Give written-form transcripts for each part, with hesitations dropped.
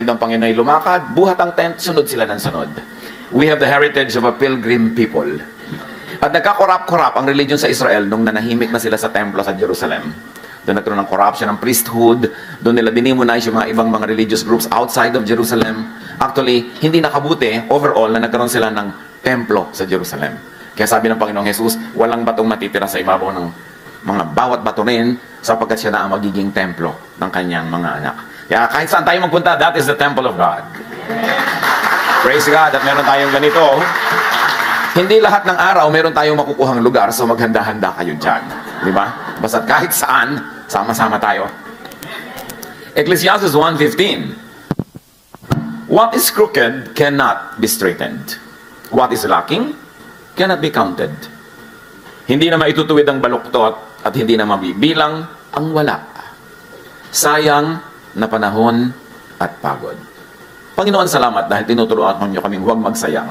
ng Panginoon ay lumakad, buhat ang tent, sunod sila ng sunod. We have the heritage of a pilgrim people. At nagkakorap-korap ang religion sa Israel nung nanahimik na sila sa templo sa Jerusalem. Doon nagkaroon ng corruption ng priesthood, doon nila dinimonize yung mga ibang mga religious groups outside of Jerusalem. Actually, hindi nakabuti overall na nagkaroon sila ng templo sa Jerusalem. Kaya sabi ng Panginoong Jesus, walang batong matitira sa ibabaw ng mga bawat bato rin sapagkat siya na ang magiging templo ng kanyang mga anak. Kaya kahit saan tayo magpunta, that is the temple of God. Praise God at meron tayong ganito. Hindi lahat ng araw meron tayong makukuhang lugar, so maghanda-handa kayo dyan. Di ba? Basta kahit saan, sama-sama tayo. Ecclesiastes 1:15. What is crooked cannot be straightened. What is lacking cannot be counted. Hindi na maitutuwid ang baluktot at hindi na mabibilang ang wala. Sayang na panahon at pagod. Panginoon, salamat dahil tinuturuan niyo kaming huwag magsayang.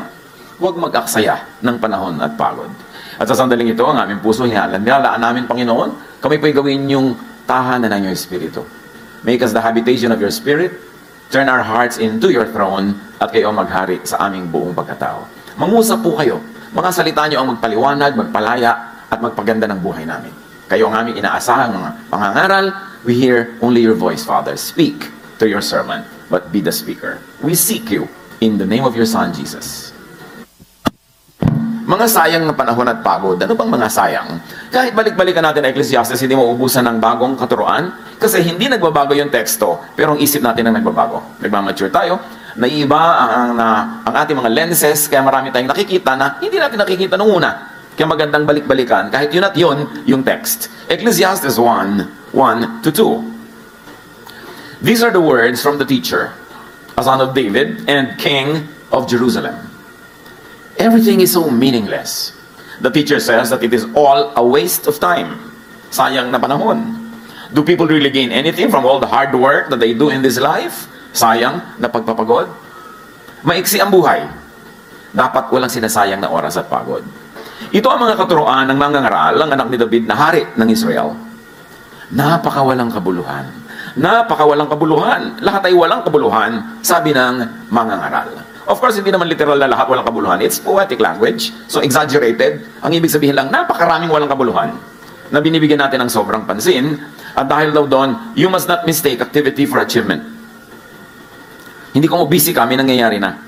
Huwag mag-aksaya ng panahon at pagod. At sa sandaling ito, ang aming puso, nilalaan namin, Panginoon, kami po'y gawin yung tahanan ng iyong Espiritu. Make us the habitation of your Spirit, turn our hearts into your throne, at kayo maghari sa aming buong pagkatao. Mangusap po kayo. Mga salita niyo ang magpaliwanag, magpalaya, at magpaganda ng buhay namin. Kayo ang aming inaasahang mga pangangaral. We hear only your voice, Father. Speak to your servant, but be the speaker. We seek you in the name of your Son, Jesus. Mga sayang na panahon at pagod. Ano bang mga sayang? Kahit balik-balikan natin ang Ecclesiastes, hindi mauubusan ng bagong katuruan kasi hindi nagbabago yung teksto, pero ang isip natin ang nagbabago. Nagmamature tayo, naiiba ang ating mga lenses, kaya marami tayong nakikita na hindi natin nakikita nung una. Kaya magandang balik-balikan, kahit yun at yun, yung text. Ecclesiastes 1:1-2. These are the words from the teacher, a son of David and king of Jerusalem. Everything is so meaningless. The teacher says that it is all a waste of time. Sayang na panahon. Do people really gain anything from all the hard work that they do in this life? Sayang na pagpapagod. Maiksi ang buhay. Dapat walang sinasayang na oras at pagod. Ito ang mga katuroan ng mangangaral, ang anak ni David na hari ng Israel. Napakawalang kabuluhan. Napakawalang kabuluhan. Lahat ay walang kabuluhan, sabi ng mangangaral. Of course, hindi naman literal na lahat walang kabuluhan. It's poetic language. So, exaggerated. Ang ibig sabihin lang, napakaraming walang kabuluhan na binibigyan natin ng sobrang pansin. At dahil daw doon, you must not mistake activity for achievement. Hindi ko mo busy ka, may nangyayari na.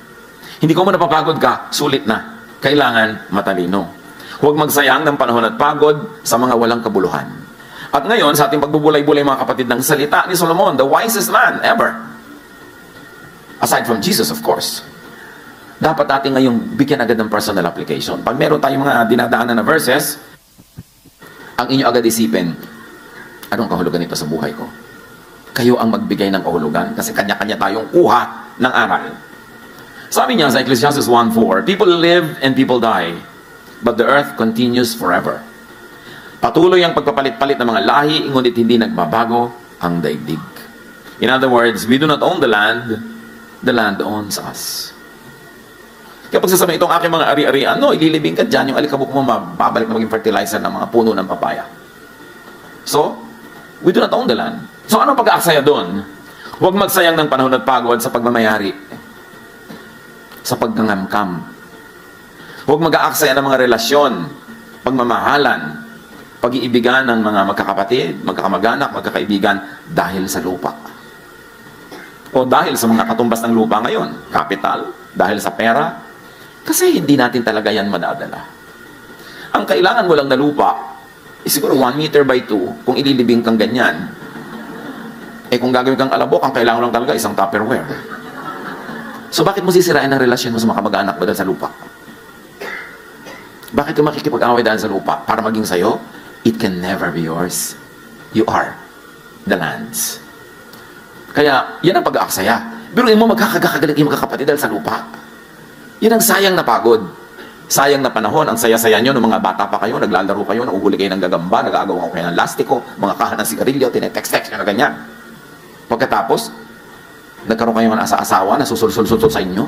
Hindi ko mo napapagod ka, sulit na. Kailangan matalino. Huwag magsayang ng panahon at pagod sa mga walang kabuluhan. At ngayon, sa ating pagbubulay-bulay mga kapatid ng salita ni Solomon, the wisest man ever. Aside from Jesus, of course. Dapat natin ngayong bigyan agad ng personal application. Pag meron tayong mga dinadaanan na verses, ang inyo agad isipin, anong kahulugan nito sa buhay ko? Kayo ang magbigay ng kahulugan kasi kanya-kanya tayong kuha ng aral. Sabi niya sa Ecclesiastes 1:4, people live and people die, but the earth continues forever. Patuloy ang pagpapalit-palit ng mga lahi, ngunit hindi nagbabago ang daigdig. In other words, we do not own the land owns us. Kapag sasabihin itong aking mga ari-arian, no, ililibing ka dyan, yung alikabok mo mababalik na maging fertilizer ng mga puno ng papaya. So, we do not own the land. So, anong pag-aaksaya doon? Huwag magsayang ng panahon at pagod sa pagmamayari, sa paggangamkam. Huwag mag-aaksaya ng mga relasyon, pagmamahalan, pag-iibigan ng mga magkakapatid, magkakamag-anak, magkakaibigan dahil sa lupa. O dahil sa mga katumbas ng lupa ngayon, capital, dahil sa pera, kasi hindi natin talaga yan madadala. Ang kailangan mo lang na lupa, siguro 1 meter by 2, kung ililibing kang ganyan. Kung gagawin kang alabok, ang kailangan lang talaga isang Tupperware. So bakit mo sisirain ang relasyon mo sa mga kamag-anak mo dahil sa lupa? Bakit ka makikipag-away dahil sa lupa? Para maging sayo, it can never be yours. You are the land's. Kaya, yan ang pag-aaksaya. Biruin mo, magkakagaling yung magkakapatid dahil sa lupa. Yan ang sayang na pagod. Sayang na panahon. Ang saya-saya nyo nung mga bata pa kayo, naglalaro kayo, nanguhuli kayo ng gagamba, nag-aagaw kayo ng lastiko, mga kahan ng sigarilyo, tinetext-text na ganyan. Pagkatapos, nagkaroon kayo ng asa-asawa na susul-sul-sul sa inyo.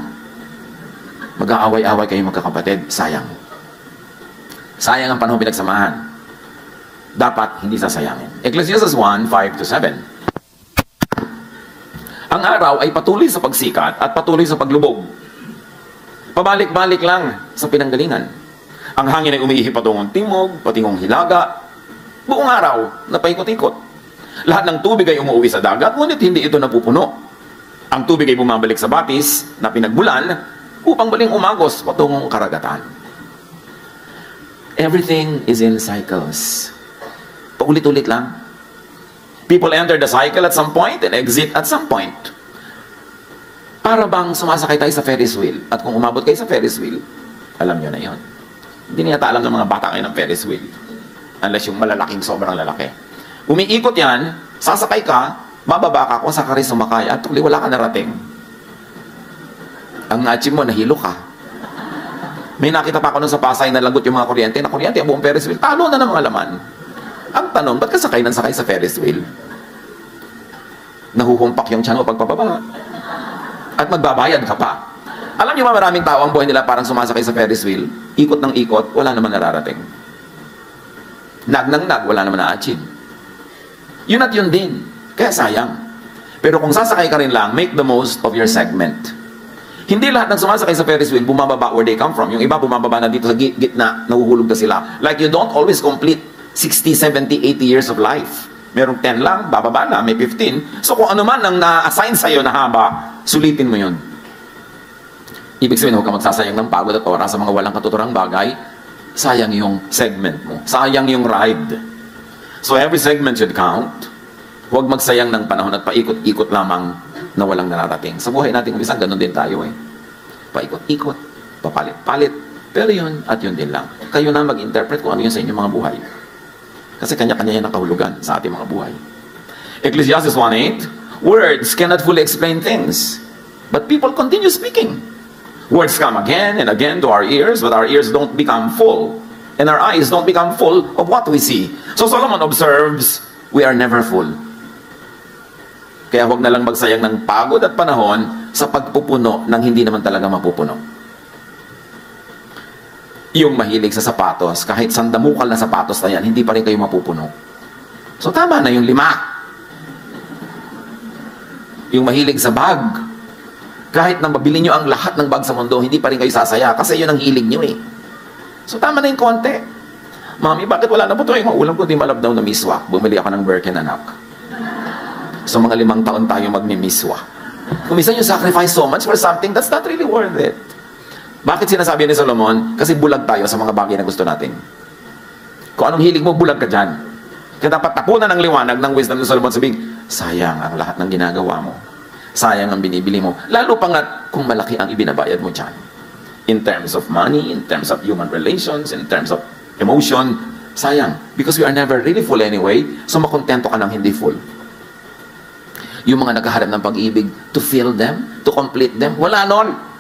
Mag-aaway-away kayo magkakapatid. Sayang. Sayang ang panahon pinagsamahan. Dapat hindi sasayangin. Ecclesiastes 1:5-7. Ang araw ay patuloy sa pagsikat at patuloy sa paglubog. Pabalik-balik lang sa pinanggalingan. Ang hangin ay umiihi patungong timog, patungong hilaga. Buong araw na paikot-ikot. Lahat ng tubig ay umuwi sa dagat, ngunit hindi ito napupuno. Ang tubig ay bumabalik sa batis na pinagbulan upang baling umagos patungong karagatan. Everything is in cycles. Paulit-ulit lang. People enter the cycle at some point and exit at some point. Para bang sumasakay tayo sa Ferris wheel. At kung umabot kayo sa Ferris wheel, alam nyo na yon. Hindi niyata alam ng mga bata kayo ng Ferris wheel. Unless yung malalaking sobrang lalaki. Umiikot yan, sasakay ka, mababa ka kung saan ka rin sumakay at tuloy wala ka narating. Ang na-achieve mo, nahilo ka. May nakita pa ako nun sa Pasay na lagot yung mga kuryente, na kuryente ang buong Ferris wheel, talo na ng mga laman. Ang tanong, ba't ka sakay ng sakay sa Ferris wheel? Nahuhumpak yung tiyan mo pagpababa. At magbabayad ka pa. Alam niyo ba maraming tao ang buhay nila parang sumasakay sa Ferris wheel? Ikot ng ikot, wala naman nararating. Nag ng nag, wala naman na-achieve. Yun at yun din. Kaya sayang. Pero kung sasakay ka rin lang, make the most of your segment. Hindi lahat ng sumasakay sa Ferris wheel bumababa where they come from. Yung iba bumababa na dito sa gitna, nahuhulog na sila. Like you don't always complete 60, 70, 80 years of life. Merong 10 lang, bababa na, may 15. So kung ano man ang na-assign sa'yo na haba, sulitin mo yun. Ibig sabihin, huwag ka magsasayang ng pagod at oras sa mga walang katuturang bagay. Sayang yung segment mo. Sayang yung ride. So every segment should count. Huwag magsayang ng panahon at paikot-ikot lamang na walang nararating. Sa buhay natin, isang ganun din tayo eh. Paikot-ikot, papalit-palit. Pero yun at yun din lang. Kayo na mag-interpret kung ano yun sa inyong mga buhay. Kasi kanya-kanya yan nakahulugan sa ating mga buhay. Ecclesiastes 1:8, words cannot fully explain things, but people continue speaking. Words come again and again to our ears, but our ears don't become full, and our eyes don't become full of what we see. So Solomon observes, we are never full. Kaya huwag na lang magsayang ng pagod at panahon sa pagpupuno ng hindi naman talaga mapupuno. Yung mahilig sa sapatos, kahit sandamukal na sapatos na yan, hindi pa rin kayo mapupuno. So tama na yung 5. Yung mahilig sa bag, kahit nang mabili nyo ang lahat ng bag sa mundo, hindi pa rin kayo sasaya kasi yun ang hilig nyo eh. So tama na yung konti. Mami, bakit wala na po ito? Yung ulam ko di malabdaw na miswa. Bumili ako ng Birkin, anak. So mga 5 taon tayo magmimiswa. Kung minsan you sacrifice so much for something, that's not really worth it. Bakit sinasabi ni Solomon? Kasi bulag tayo sa mga bagay na gusto natin. Kung anong hilig mo, bulag ka dyan. Kaya dapat tapunan ng liwanag ng wisdom ni Solomon, sabihin, sayang ang lahat ng ginagawa mo. Sayang ang binibili mo. Lalo pa nga kung malaki ang ibinabayad mo dyan. In terms of money, in terms of human relations, in terms of emotion, sayang. Because we are never really full anyway, so makontento ka ng hindi full. Yung mga naghahanap ng pag-ibig, to fill them, to complete them, wala nun.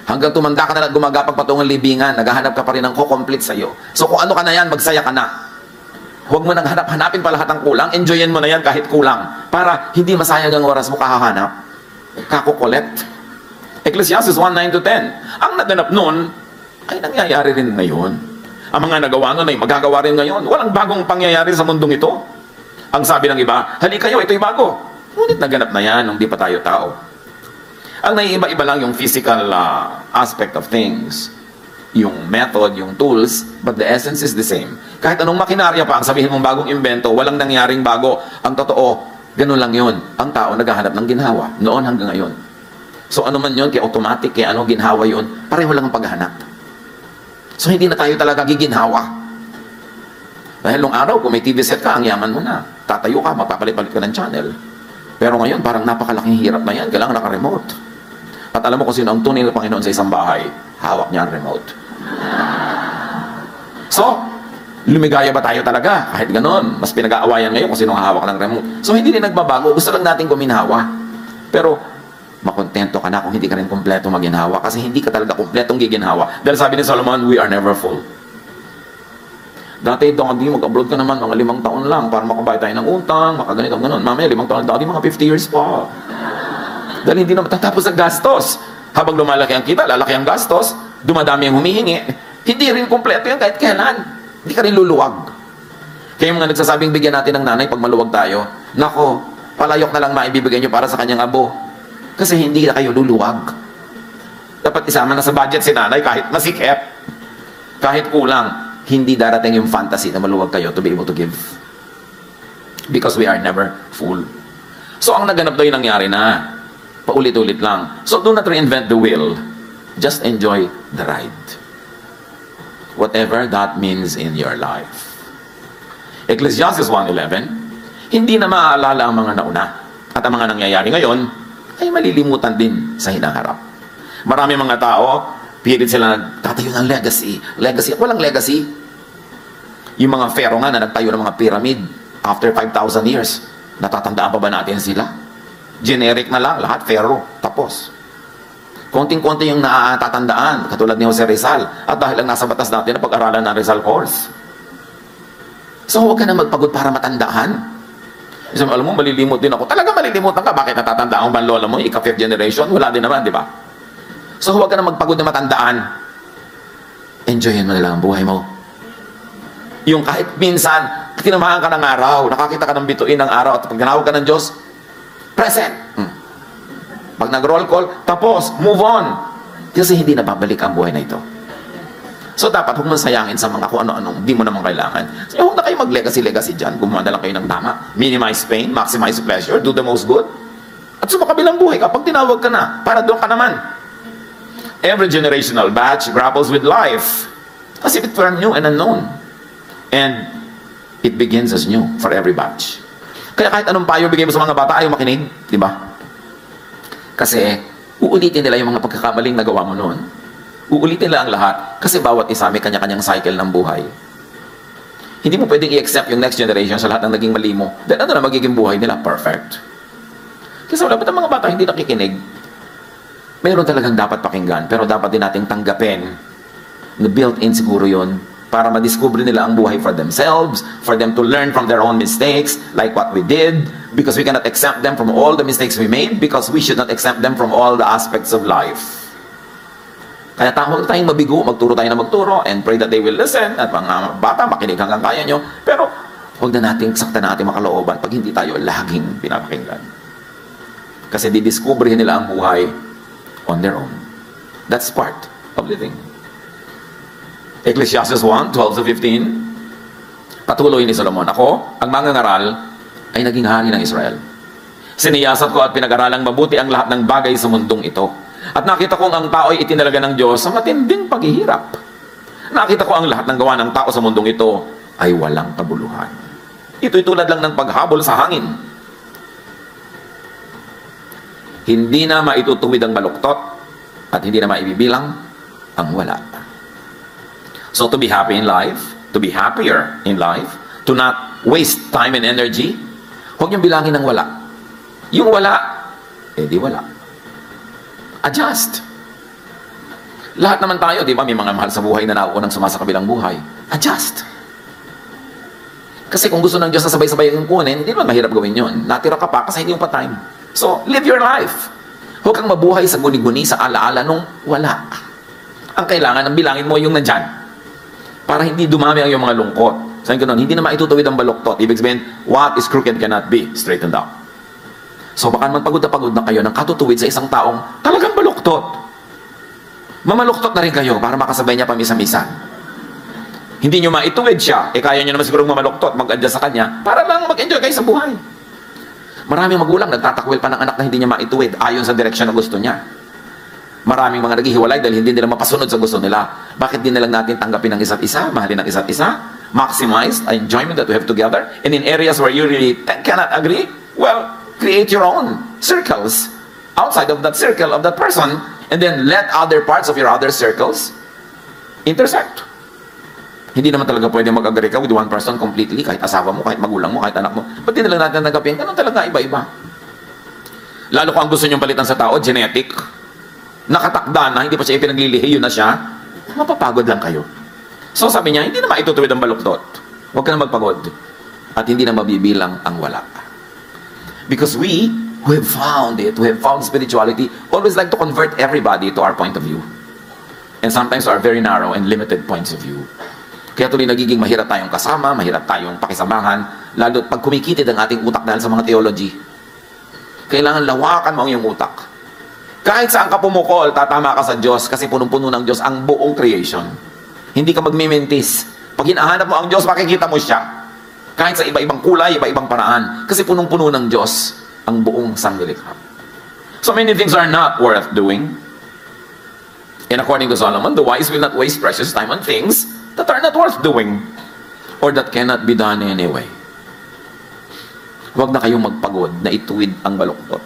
Hanggang tumanda ka na at gumagapag patungong libingan, naghahanap ka pa rin ng ko-complete sa'yo. So kung ano ka na yan, magsaya ka na. Huwag mo nang hanapin pa lahat ng kulang, enjoyin mo na yan kahit kulang. Para hindi masayang ang oras mo kahahanap, kakukolekt. Ecclesiastes 1:9-10. Ang naganap nun, ay nangyayari rin ngayon. Ang mga nagawa nun ay magagawa rin ngayon. Walang bagong pangyayari sa mundong ito. Ang sabi ng iba, halika kayo, ito'y bago. Ngunit naganap na yan nung di pa tayo tao. Ang naiiba-iba lang yung physical aspect of things. Yung method, yung tools, but the essence is the same. Kahit anong makinarya pa, ang sabihin mong bagong invento, walang nangyaring bago. Ang totoo, ganun lang yun. Ang tao naghahanap ng ginhawa, noon hanggang ngayon. So ano man yun, kaya automatic, kaya ano ginhawa yun, pareho lang ang paghahanap. So hindi na tayo talaga giginhawa. Dahil nung araw, kung may TV set ka, ang yaman mo na. Tatayo ka, mapapalit-palit ka ng channel. Pero ngayon, parang napakalaking hirap na yan. Kailangan naka-remote. At alam mo kung sino ang tunay na Panginoon sa isang bahay, hawak niya ang remote. So, lumigaya ba tayo talaga? Kahit ganon, mas pinag-aawayan ngayon kung sino ang hawak ng remote. So, hindi rin nagbabago. Gusto lang natin guminhawa. Pero, makontento ka na kung hindi ka rin kompleto maginhawa. Kasi hindi ka talaga kompletong giginhawa. Dahil sabi ni Solomon, we are never full. Dati, Daddy, mag-abroad ka naman mga 5 taon lang para makabayad tayo ng utang, makaganito, ganon. Mamaya, 5 taon, Daddy, mga 50 years pa. Dahil hindi na matatapos ang gastos. Habang lumalaki ang kita, lalaki ang gastos, dumadami ang humihingi. Hindi rin kompleto yan kahit kailan. Hindi ka rin luluwag. Kaya yung mga nagsasabing bigyan natin ng nanay pag maluwag tayo, nako, palayok na lang maibibigay nyo para sa kanyang abo. Kasi hindi na kayo luluwag. Dapat isama na sa budget si nanay kahit masikip, kahit kulang. Hindi darating yung fantasy na maluwag kayo to be able to give. Because we are never full. So ang naganap daw yung nangyari na. Paulit-ulit lang. So do not reinvent the wheel. Just enjoy the ride. Whatever that means in your life. Ecclesiastes 1:11, hindi na maaalala ang mga nauna. At ang mga nangyayari ngayon ay malilimutan din sa hinaharap. Marami mga tao, pilit sila nagtatayo ng legacy. Legacy. Walang legacy. Yung mga pharaoh nga na nagtayo ng mga pyramid after 5,000 years, natatandaan pa ba natin sila? Generic na lang, lahat pharaoh. Tapos. Konting-konti yung natatandaan, katulad ni Jose Rizal. At dahil lang nasa batas natin na pag-aralan ng Rizal course. So huwag ka na magpagod para matandaan. Isang alam mo, malilimot din ako. Talaga malilimutan ka. Bakit natatandaan mo ba lola mo? Ika-5th generation? Wala din naman, di ba? So huwag ka na magpagod na matandaan. Enjoyin mo na lang ang buhay mo. Yung kahit minsan, tinamahan ka ng araw, nakakita ka ng bituin ng araw, at pag tinawag ka ng Diyos, present. Pag nag-roll call, tapos, move on. Kasi hindi na babalik ang buhay na ito. So dapat huwag masayangin sa mga kung ano-anong di mo naman kailangan. So huwag na kayo mag-legacy dyan. Gumawa na lang kayo ng tama. Minimize pain, maximize pleasure, do the most good. At sumakabilang buhay kapag tinawag ka na, para doon ka naman. Every generational batch grapples with life as if it were new and unknown. And it begins as new for every batch. Kaya kahit anong payo bigay mo sa mga bata, ayaw makinig. Di ba? Kasi uulitin nila yung mga pagkakamaling nagawa mo noon. Uulitin nila ang lahat kasi bawat isa may kanya-kanyang cycle ng buhay. Hindi mo pwedeng i-accept yung next generation sa lahat ng naging mali mo. Then ano na magiging buhay nila? Perfect. Kasi wala ba't ang mga bata hindi nakikinig? Mayroon talagang dapat pakinggan, pero dapat din nating tanggapin na built-in siguro yun para madiscover nila ang buhay for themselves, for them to learn from their own mistakes, like what we did, because we cannot exempt them from all the mistakes we made, because we should not exempt them from all the aspects of life. Kaya huwag tayong mabigo, magturo tayo na magturo, and pray that they will listen, at mga bata, makinig hanggang kaya nyo, pero huwag na nating sakta na ating makalooban pag hindi tayo laging pinapakinggan. Kasi didiscoverin nila ang buhay on their own. That's part of living. Ecclesiastes 1:12-15, patuloy ni Solomon, ako, ang mangangaral, ay naging hari ng Israel. Siniyasat ko at pinag-aralang mabuti ang lahat ng bagay sa mundong ito. At nakita kong ang tao'y itinalaga ng Diyos sa matinding paghihirap. Nakita ko ang lahat ng gawa ng tao sa mundong ito ay walang kabuluhan. Ito'y tulad lang ng paghabol sa hangin. Hindi na maitutuwid ang baluktot at hindi na maibibilang ang wala. So to be happy in life, to be happier in life, to not waste time and energy, huwag niyong bilangin ng wala. Yung wala, di wala. Adjust. Lahat naman tayo, di ba, may mga mahal sa buhay na nauunang sumasakabilang buhay. Adjust. Kasi kung gusto ng Diyos na sabay-sabay yung kunin, hindi naman mahirap gawin yun. Natira ka pa kasi hindi mo pa time. So, live your life. Huwag kang mabuhay sa guni-guni, sa alaala nung wala. Ang kailangan, ang bilangin mo yung nandyan. Para hindi dumami ang iyong mga lungkot. Sabi ko nun, hindi na maitutuwid ang baluktot. Ibig sabihin, what is crooked cannot be straightened out. So baka naman pagod na kayo ng katutuwid sa isang taong talagang baluktot. Mamaluktot na rin kayo para makasabay niya pamisa-misa. Hindi nyo maituwid siya, kaya nyo naman siguro mamaluktot, mag-adjust sa kanya, para lang mag-enjoy kayo sa buhay. Maraming magulang nagtatakwil pa ng anak na hindi niya maituwid ayon sa direksyon na gusto niya. Maraming mga naghihiwalay dahil hindi nila mapasunod sa gusto nila. Bakit din na lang natin tanggapin ang isa't isa, mahalin ang isa't isa, maximize the enjoyment that we have together, and in areas where you really cannot agree, well, create your own circles outside of that circle of that person, and then let other parts of your other circles intersect. Hindi naman talaga pwede mag-agree ka with one person completely, kahit asawa mo, kahit magulang mo, kahit anak mo. Ba't din na lang natin tanggapin? Ganun talaga, iba-iba. Lalo kung ang gusto nyong palitan sa tao, genetic, nakatakda na, hindi pa siya ipinaglilihi, yun na siya, mapapagod lang kayo. So sabi niya, hindi na maitutuwid ang baluktot. Huwag ka na magpagod. At hindi na mabibilang ang wala. Because we have found it, we have found spirituality, always like to convert everybody to our point of view. And sometimes to our very narrow and limited points of view. Kaya tuloy nagiging mahirap tayong kasama, mahirap tayong pakisamahan, lalo pag kumikitid ang ating utak dahil sa mga theology. Kailangan lawakan mo ang iyong utak. Kahit saan ka pumukol, tatama ka sa Diyos kasi punong-puno ng Diyos ang buong creation. Hindi ka magmimintis. Pag hinahanap mo ang Diyos, makikita mo siya. Kahit sa iba-ibang kulay, iba-ibang paraan. Kasi punong-puno ng Diyos ang buong sanglilikha. So many things are not worth doing. And according to Solomon, the wise will not waste precious time on things that are not worth doing or that cannot be done anyway. Huwag na kayong magpagod na ituwid ang baluktot.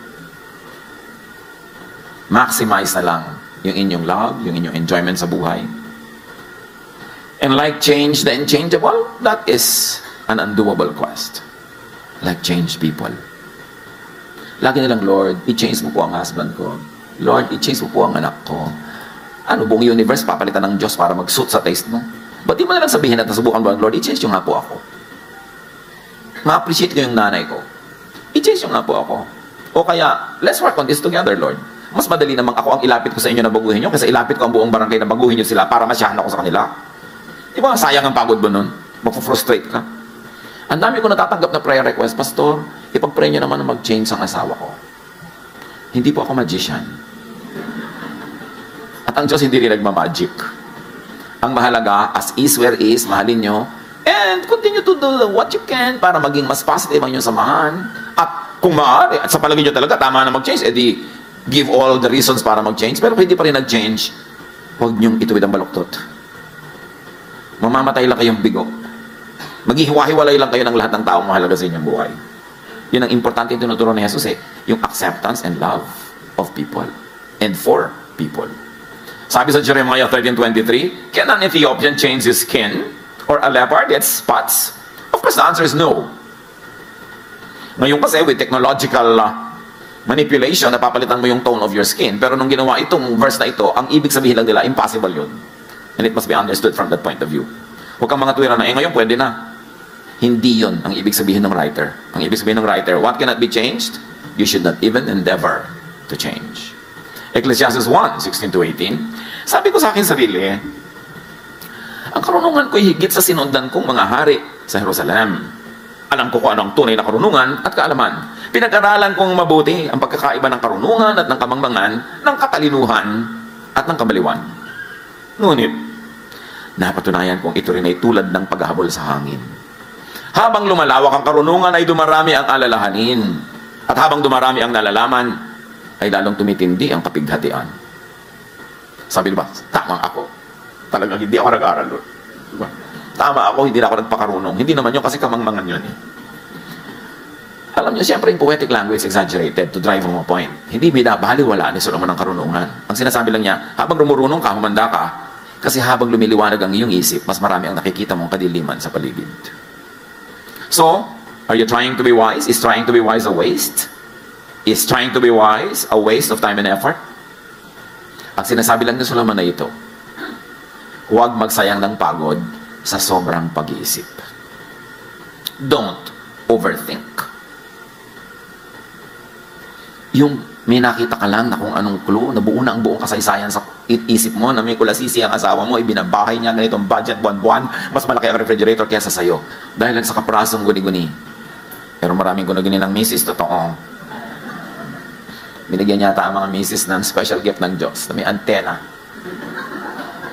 Maximize na lang yung inyong love, yung inyong enjoyment sa buhay. And like change the unchangeable, that is an undoable quest. Like change people. Lagi nilang, Lord, i-change mo po ang husband ko. Lord, i-change mo po ang anak ko. Ano, buong universe papalitan ng Diyos para mag-suit sa taste mo? Ba't di mo nalang sabihin at nasubukan mo, Lord, i-change yung nga po ako. Ma-appreciate ko yung nanay ko. I-change yung nga po ako. O kaya, let's work on this together, Lord. Mas madali namang ako ang ilapit ko sa inyo na baguhin nyo kaysa ilapit ko ang buong barangay na baguhin nyo sila para masyahan ako sa kanila. Di ba, sayang ang pagod mo nun? Magpo-frustrate ka. Ang dami ko natatanggap na prayer request, Pastor, ipag-pray nyo naman na mag-change ang asawa ko. Hindi po ako magician. At ang Diyos hindi rin nagmamagic. Ang mahalaga, as is where is, mahalin nyo, and continue to do what you can para maging mas positive ang inyong samahan. At kung maaari, at sa palagay nyo talaga, tama na mag-change, edi give all the reasons para mag-change, pero kung hindi pa rin nag-change, huwag nyong ituwid ang baluktot. Mamamatay lang kayong bigo. Maghihiwa-hiwalay lang kayo ng lahat ng taong mahalaga sa inyong buhay. Yun ang importante yung tinuturo ni Jesus yung acceptance and love of people and for people. Sabi sa Jeremiah 13:23, can an Ethiopian change his skin or a leopard get spots? Of course, the answer is no. Ngayon kasi with technological manipulation, napapalitan mo yung tone of your skin. Pero nung ginawa itong verse na ito, ang ibig sabihin lang nila, impossible yun. And it must be understood from that point of view. Huwag kang mga tuwira na, ngayon pwede na. Hindi yun ang ibig sabihin ng writer. Ang ibig sabihin ng writer, what cannot be changed? You should not even endeavor to change. Ecclesiastes 1:16-18, sabi ko sa akin sarili, ang karunungan ko'y higit sa sinundan kong mga hari sa Jerusalem. Alam ko kung anong tunay na karunungan at kaalaman. Pinag-aralan kong mabuti ang pagkakaiba ng karunungan at ng kamangmangan, ng katalinuhan at ng kabaliwan. Ngunit, napatunayan kong ito rin ay tulad ng paghahabol sa hangin. Habang lumalawak ang karunungan ay dumarami ang alalahanin. At habang dumarami ang nalalaman, ay lalong tumitindi ang kapighatian. Sabi diba, tama ako. Talagang hindi ako nag-aaral doon. Diba? Tama ako, hindi na ako nagpakarunong. Hindi naman yun kasi kamangmangan yun eh. Alam niyo, siyempre yung poetic language exaggerated to drive home a point. Hindi binabaliwala ni Solomon ang karunungan. Ang sinasabi lang niya, habang rumurunong ka, humanda ka, kasi habang lumiliwanag ang iyong isip, mas marami ang nakikita mong kadiliman sa paligid. So, are you trying to be wise? Is trying to be wise a waste? Is trying to be wise a waste of time and effort? At sinasabi lang ni Solomon na ito, huwag magsayang ng pagod sa sobrang pag-iisip. Don't overthink. Yung may nakita ka lang na kung anong clue, nabuo na ang buong kasaysayan sa isip mo, na may kulasisi ang asawa mo, ibinabahay niya ganitong budget buwan-buwan, mas malaki ang refrigerator kaysa sa'yo. Dahil lang sa kaprasong guni-guni. Pero maraming guni-guni ng misis, totoo. Binigyan niya ang mga misis ng special gift ng Diyos na may antena.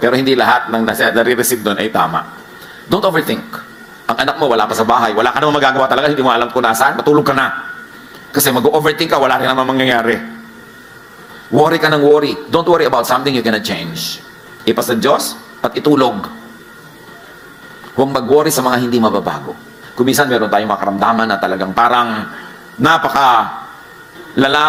Pero hindi lahat ng nare-receive doon ay tama. Don't overthink. Ang anak mo wala pa sa bahay, wala ka namang magagawa talaga, hindi mo alam kung nasaan, matulog ka na. Kasi mag-overthink ka, wala rin naman mangyayari. Worry ka ng worry. Don't worry about something you cannot change. Ipas sa Diyos at itulog. Huwag mag-worry sa mga hindi mababago. Kung minsan meron tayong makaramdaman na talagang parang napaka-lala,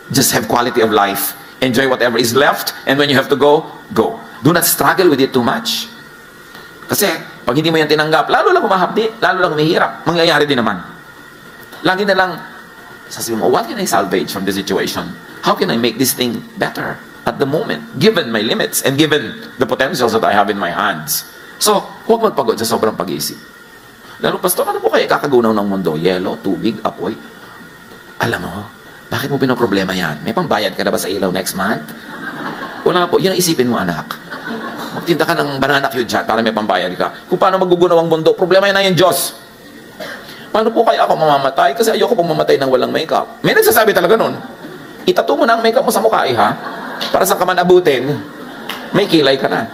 just have quality of life. Enjoy whatever is left, and when you have to go, go. Do not struggle with it too much. Kasi, pag hindi mo yan tinanggap, lalo lang humahapdi, lalo lang humihirap, mangyayari din naman. Lagi na lang, sasabihin mo, what can I salvage from this situation? How can I make this thing better at the moment, given my limits and given the potentials that I have in my hands? So, huwag magpagod sa sobrang pag-iisip. Lalo, Pastor, ano po kayo kakagunaw ng mundo? Yelo, tubig, apoy. Alam mo, bakit mo pinoproblema yan? May pambayad ka na ba sa ilaw next month? Wala po, yun ang isipin mo, anak. Magtinda ka ng banana cue dyan para may pambayad ka. Kung paano magugunaw ang mundo, problema yan na yung Diyos. paano po kaya ako mamamatay? Kasi ayoko pong mamatay ng walang makeup. May nagsasabi talaga nun. Itato mo na ang makeup mo sa mukha, ha? Para sa kaman abutin, may kilay ka na.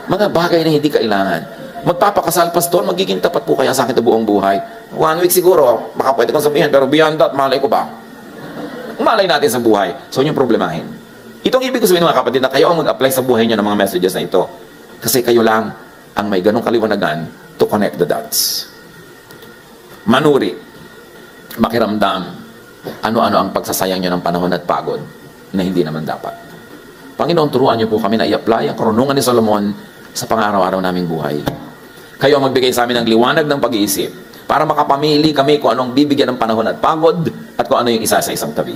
Mga bagay na hindi kailangan. Magpapakasal, pastor, magiging tapat po kaya sa akin ito buong buhay. 1 week siguro, baka pwede kong sabihin, pero beyond that, malay ko ba? Malay natin sa buhay. So, yung problemahin. Itong ibig ko sabihin mga kapatid na kayo ang mag-apply sa buhay nyo ng mga messages na ito. Kasi kayo lang ang may ganong kaliwanagan to connect the dots. Manuri, makiramdam, ano-ano ang pagsasayang nyo ng panahon at pagod na hindi naman dapat. Panginoon, turuan nyo po kami na i-apply ang karunungan ni Solomon sa pang-araw-araw naming buhay. Kayo ang magbigay sa amin ng liwanag ng pag-iisip para makapamili kami kung anong bibigyan ng panahon at pagod at kung ano yung isa sa isang tabi.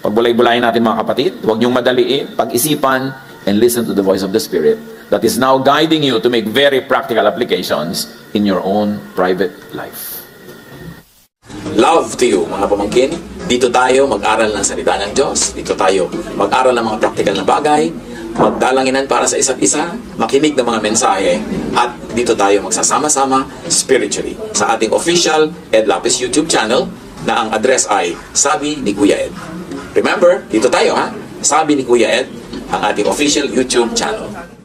Pagbulay-bulayin natin mga kapatid, huwag niyong madaliin, pag-isipan, and listen to the voice of the Spirit that is now guiding you to make very practical applications in your own private life. Love to you, mga pamangkin. Dito tayo mag-aral ng salita ng Diyos. Dito tayo mag-aral ng mga practical na bagay, magdalanginan para sa isa't isa, makinig ng mga mensahe, at dito tayo magsasama-sama spiritually sa ating official Ed Lapis YouTube channel na ang address ay Sabi ni Kuya Ed. Remember, dito tayo ha, Sabi ni Kuya Ed, ang ating official YouTube channel.